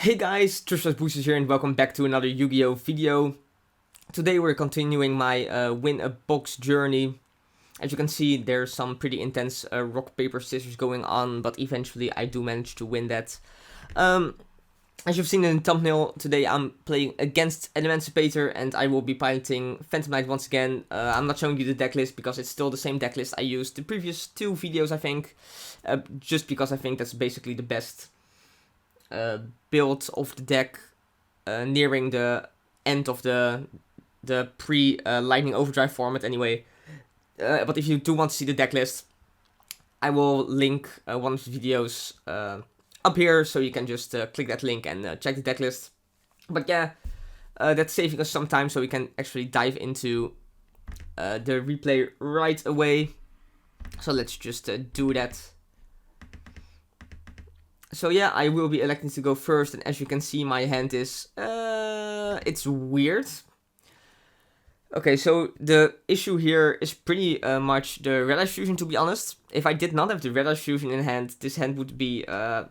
Hey guys, Trish's Boosters here and welcome back to another Yu-Gi-Oh video. Today we're continuing my win a box journey. As you can see, there's some pretty intense rock, paper, scissors going on, but eventually I do manage to win that. As you've seen in the thumbnail, today I'm playing against Adamancipator and I will be piloting Phantom Knight once again. I'm not showing you the deck list because it's still the same deck list I used the previous two videos, I think. Just because I think that's basically the best build of the deck nearing the end of the pre-Lightning Overdrive format anyway. But if you do want to see the deck list, I will link one of the videos up here, so you can just click that link and check the deck list. But yeah, that's saving us some time, so we can actually dive into the replay right away. So let's just do that. So yeah, I will be electing to go first, and as you can see, my hand is, it's weird. Okay, so the issue here is pretty much the Red Ice Fusion, to be honest. If I did not have the Red Ice Fusion in hand, this hand would be, it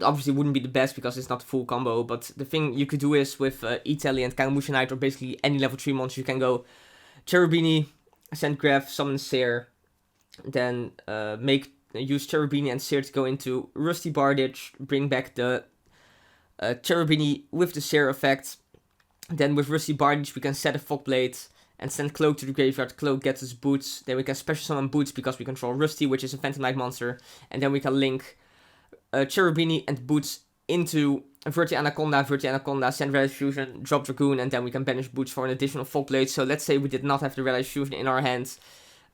obviously wouldn't be the best because it's not a full combo, but the thing you could do is with Italy and Kagemusha Knight, or basically any level 3 monster, you can go Cherubini, send Graph, summon Seer, then use Cherubini and Seer to go into Rusty Bardage, bring back the Cherubini with the Seer effect. Then with Rusty Bardage we can set a Fogblade and send Cloak to the graveyard. Cloak gets us Boots. Then we can special summon Boots because we control Rusty, which is a Phantom Knight monster. And then we can link Cherubini and Boots into Verti Anaconda, send Red Ice Fusion, drop Dragoon, and then we can banish Boots for an additional Fogblade. So let's say we did not have the Red Ice Fusion in our hands.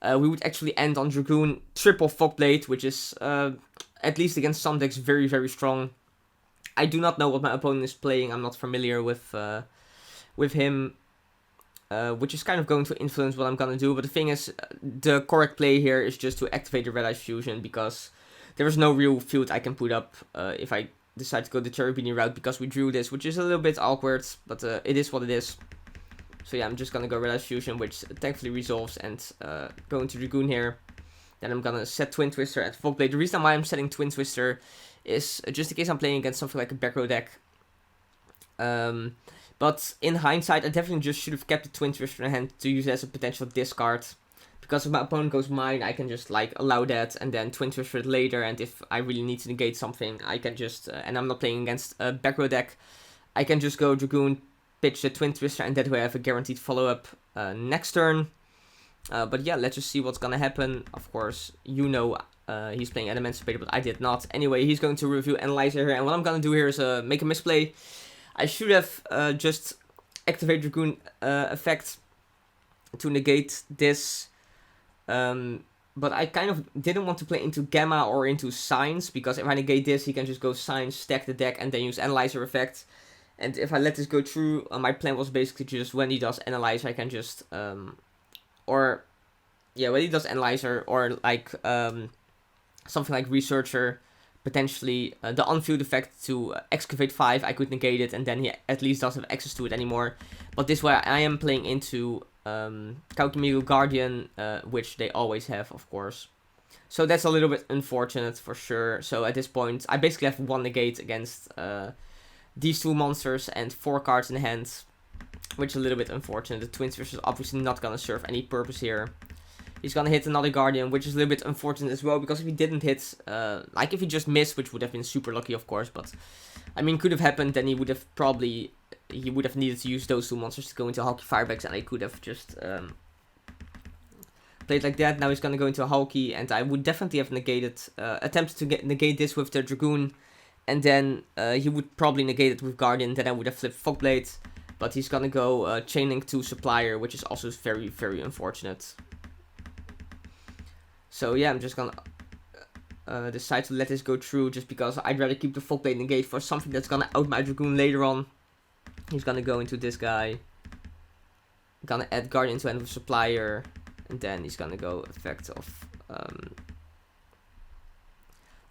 We would actually end on Dragoon, triple Fogblade, which is, at least against some decks, very, very strong. I do not know what my opponent is playing. I'm not familiar with him, which is kind of going to influence what I'm going to do. But the thing is, the correct play here is just to activate the Red Ice Fusion, because there is no real field I can put up if I decide to go the Cherubini route, because we drew this, which is a little bit awkward, but it is what it is. So yeah, I'm just gonna go Red Ice Fusion, which thankfully resolves, and go into Dragoon here. Then I'm gonna set Twin Twister at Fogblade. The reason why I'm setting Twin Twister is just in case I'm playing against something like a back row deck. But in hindsight, I definitely just should have kept the Twin Twister in hand to use it as a potential discard. Because if my opponent goes mine, I can just like allow that and then Twin Twister it later. And if I really need to negate something, I can just, and I'm not playing against a back row deck, I can just go Dragoon, pitch the Twin Twister, and that way I have a guaranteed follow-up next turn. But yeah, let's just see what's gonna happen. Of course, you know he's playing Adamancipator, but I did not. Anyway, he's going to review Analyzer here, and what I'm gonna do here is make a misplay. I should have just activate Dragoon effect to negate this. But I kind of didn't want to play into Gamma or into Signs, because if I negate this, he can just go Signs, stack the deck, and then use Analyzer effect. And if I let this go through, my plan was basically just when he does Analyzer, I can just, when he does Analyzer, or like, something like Researcher, potentially the unfield effect to Excavate 5, I could negate it, and then he at least doesn't have access to it anymore. But this way I am playing into Kaukimiru Guardian, which they always have, of course. So that's a little bit unfortunate for sure. So at this point, I basically have one negate against these two monsters and 4 cards in hand, which is a little bit unfortunate. The Twin Twister is obviously not going to serve any purpose here. He's going to hit another Guardian, which is a little bit unfortunate as well, because if he didn't hit, like if he just missed, which would have been super lucky, of course, but I mean, could have happened, then he would have needed to use those two monsters to go into Hulky Firebags, and I could have just played like that. Now he's going to go into a Hulky, and I would definitely have attempted to negate this with the Dragoon, and then he would probably negate it with Guardian, then I would have flipped Fogblade, but he's going to go Chainlink to Supplier, which is also very, very unfortunate. So yeah, I'm just going to decide to let this go through, just because I'd rather keep the Fogblade negate for something that's going to out my Dragoon later on. He's going to go into this guy, going to add Guardian to end with Supplier, and then he's going to go effect of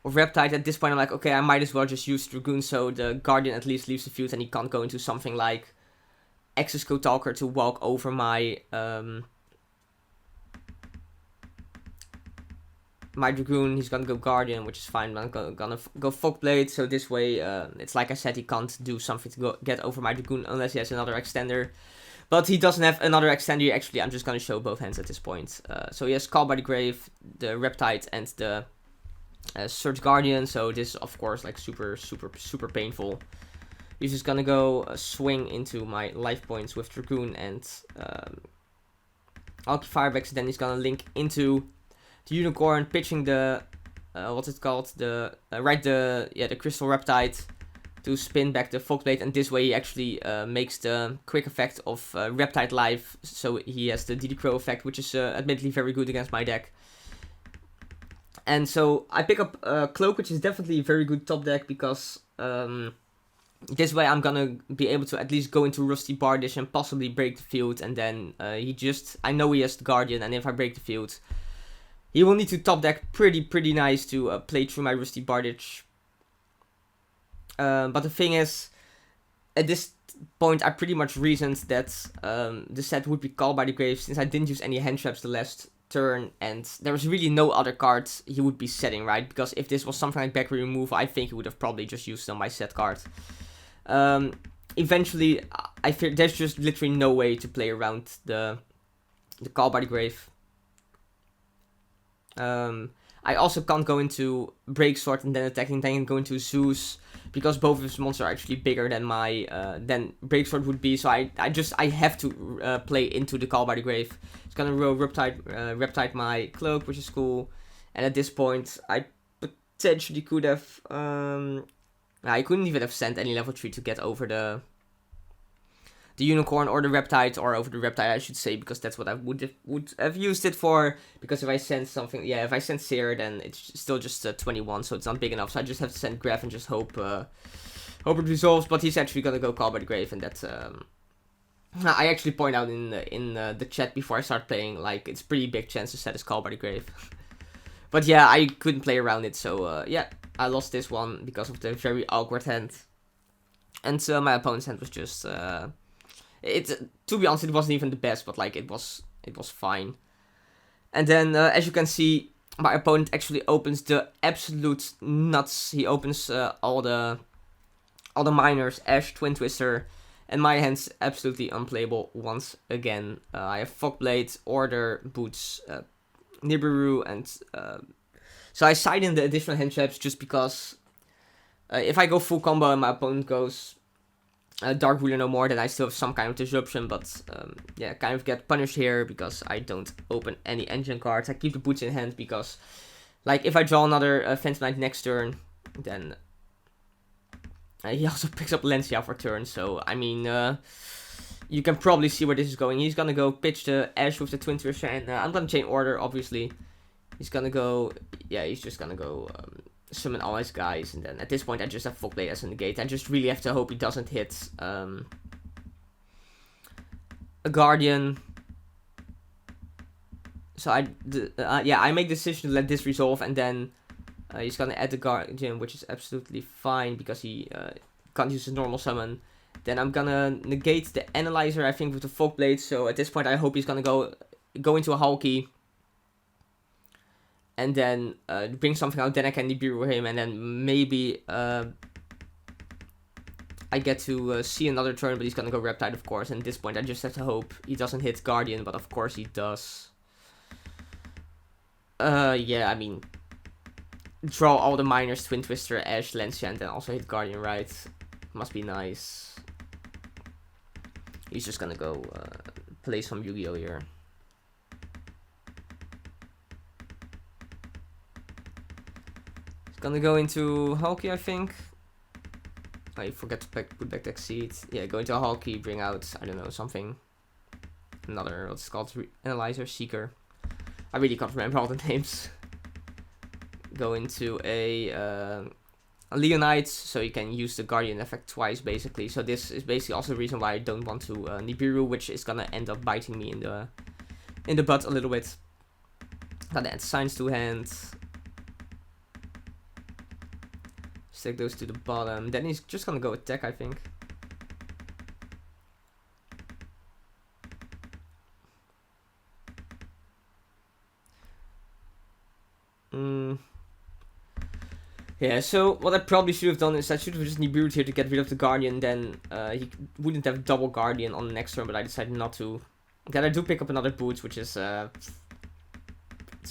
Reptide. At this point I'm like, okay, I might as well just use Dragoon, so the Guardian at least leaves the field and he can't go into something like Access Code Talker to walk over my my Dragoon, he's gonna go Guardian, which is fine. I'm gonna go Fogblade, so this way, it's like I said, he can't do something to get over my Dragoon unless he has another extender. But he doesn't have another extender. Actually, I'm just gonna show both hands at this point. So he has Call by the Grave, the Reptide, and the Surge Guardian. So this is, of course, like super painful. He's just gonna go swing into my life points with Dragoon and Alki Firebacks. Then he's gonna link into the Unicorn, pitching the what's it called? The the Crystal Reptide to spin back the Fogblade, and this way he actually makes the quick effect of Reptide Life, so he has the DD Crow effect, which is admittedly very good against my deck. And so I pick up Cloak, which is definitely a very good top deck, because this way I'm gonna be able to at least go into Rusty Bardish and possibly break the field, and then I know he has the Guardian, and if I break the field, he will need to top deck pretty nice to play through my Rusty Bardish. But the thing is, at this point, I pretty much reasoned that the set would be Called by the Grave, since I didn't use any hand traps the last turn, and there was really no other cards he would be setting, right? Because if this was something like back removal, I think he would have probably just used on my set card. Eventually, I fear there's just literally no way to play around the Call by the Grave. I also can't go into Breaksword and then attacking, then go into Zeus, because both of his monsters are actually bigger than my than Breaksword would be. So I have to play into the Call by the Grave. It's gonna roll Reptide my Cloak, which is cool. And at this point, I potentially could have I couldn't even have sent any level 3 to get over the Unicorn or the Reptide, or over the Reptide I should say, because that's what I would have used it for. Because if I send something, if I send Seer, then it's still just 21, so it's not big enough. So I just have to send Graph and just hope it resolves. But he's actually gonna go Call by the Grave, and that's I actually point out in the chat before I start playing, like, it's pretty big chance to set his Call by the Grave. But yeah, I couldn't play around it, so I lost this one because of the very awkward hand. And my opponent's hand was just to be honest, it wasn't even the best, but like it was fine. And then as you can see, my opponent actually opens the absolute nuts. He opens all the minors, Ash, Twin Twister, and my hand's absolutely unplayable once again. I have Fogblade, Order, Boots, Nibiru, and so I side in the additional hand traps just because if I go full combo and my opponent goes Dark Ruler no more, then I still have some kind of disruption, but kind of get punished here because I don't open any engine cards. I keep the Boots in hand because, like, if I draw another Phantom Knight next turn, then he also picks up Lancia for turn, so I mean, you can probably see where this is going. He's gonna go pitch the Ash with the Twin Twister, and I'm gonna chain Order, obviously. He's gonna go, he's just gonna go summon all his guys, and then at this point I just have Fogblade as a negate. I just really have to hope he doesn't hit a Guardian. So I make the decision to let this resolve, and then he's gonna add the Guardian, which is absolutely fine because he can't use his normal summon. Then I'm gonna negate the Analyzer, I think, with the Fogblade. So at this point I hope he's gonna go into a Hulky, and then bring something out, then I can Nibiru him, and then maybe I get to see another turn, but he's gonna go Reptide, of course, and at this point I just have to hope he doesn't hit Guardian, but of course he does. I mean, draw all the minors, Twin Twister, Ash, Lancia, and then also hit Guardian, right? Must be nice. He's just gonna go play some Yu-Gi-Oh! Here. Gonna go into Hulky, I think. I forget to put back the Exceed. Yeah, go into a Hulky, bring out, I don't know, something. Another, what's it called? Analyzer, Seeker. I really can't remember all the names. Go into a Leonite, so you can use the Guardian effect twice, basically. So this is basically also the reason why I don't want to Nibiru, which is gonna end up biting me in the butt a little bit. Gonna add Signs to hand. Take those to the bottom. Then he's just gonna go attack, I think. Yeah, so what I probably should have done is I should have just Nibiru'd here to get rid of the Guardian, then he wouldn't have double Guardian on the next turn, but I decided not to. Then I do pick up another Boots, which is, it's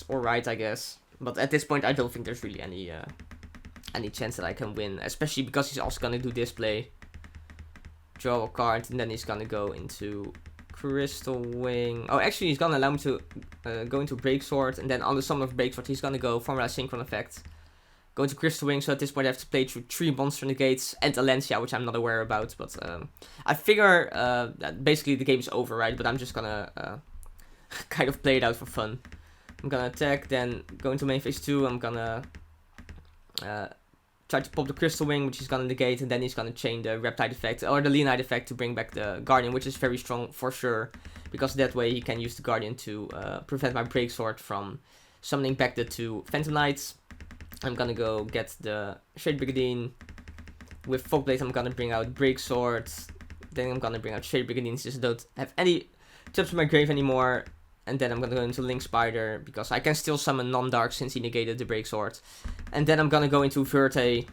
alright, I guess. But at this point, I don't think there's really any chance that I can win, especially because he's also gonna do display, draw a card, and then he's gonna go into Crystal Wing. Oh, actually, he's gonna allow me to go into Break Sword, and then on the summon of Break Sword, he's gonna go Formula Synchron Effect. Go into Crystal Wing, so at this point I have to play through 3 Monster Negates and Alencia, which I'm not aware about, but I figure that basically the game's over, right? But I'm just gonna kind of play it out for fun. I'm gonna attack, then go into main phase 2, I'm gonna try to pop the Crystal Wing, which he's gonna negate, and then he's gonna chain the Reptide effect, or the Leonite effect to bring back the Guardian, which is very strong for sure, because that way he can use the Guardian to prevent my Break Sword from summoning back the 2 Phantom Knights. I'm gonna go get the Shade Brigandine. With Fog Blade, I'm gonna bring out Break Sword. Then I'm gonna bring out Shade Brigandine, since I don't have any traps in my grave anymore. And then I'm gonna go into Link Spider, because I can still summon Non-Dark since he negated the Break Sword. And then I'm gonna go into Verte.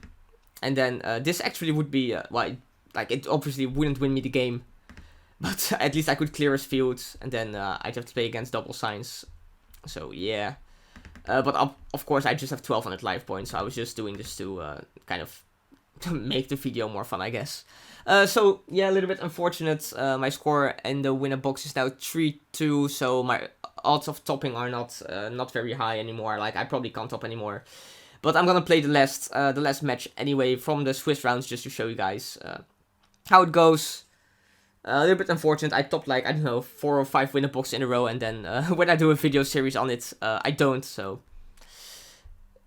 And then this actually would be, well, like, it obviously wouldn't win me the game. But at least I could clear his field. And then I'd have to play against Double Signs. So yeah. But of course I just have 1200 life points, so I was just doing this to kind of make the video more fun, I guess. So yeah, a little bit unfortunate. My score in the winner box is now 3-2, so my odds of topping are not very high anymore. Like, I probably can't top anymore. But I'm gonna play the last match anyway from the Swiss rounds, just to show you guys how it goes. A little bit unfortunate. I topped, like, I don't know, 4 or 5 winner boxes in a row, and then when I do a video series on it, I don't, so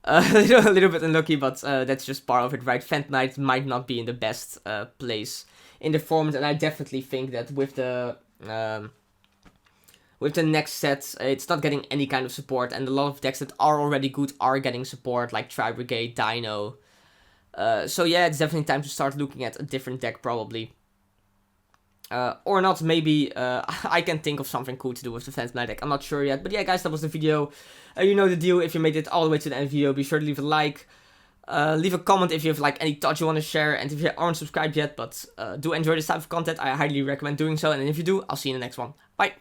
a little bit unlucky, but that's just part of it, right? Phantom Knight might not be in the best place in the format, and I definitely think that with the next set, it's not getting any kind of support, and a lot of decks that are already good are getting support, like Tri-Brigade, Dino. So yeah, it's definitely time to start looking at a different deck, probably. Or not, maybe I can think of something cool to do with the Phantom Knight deck. I'm not sure yet. But yeah, guys, that was the video. You know the deal. If you made it all the way to the end of the video, be sure to leave a like. Leave a comment if you have like any thoughts you want to share. And if you aren't subscribed yet, but do enjoy this type of content, I highly recommend doing so. And if you do, I'll see you in the next one. Bye!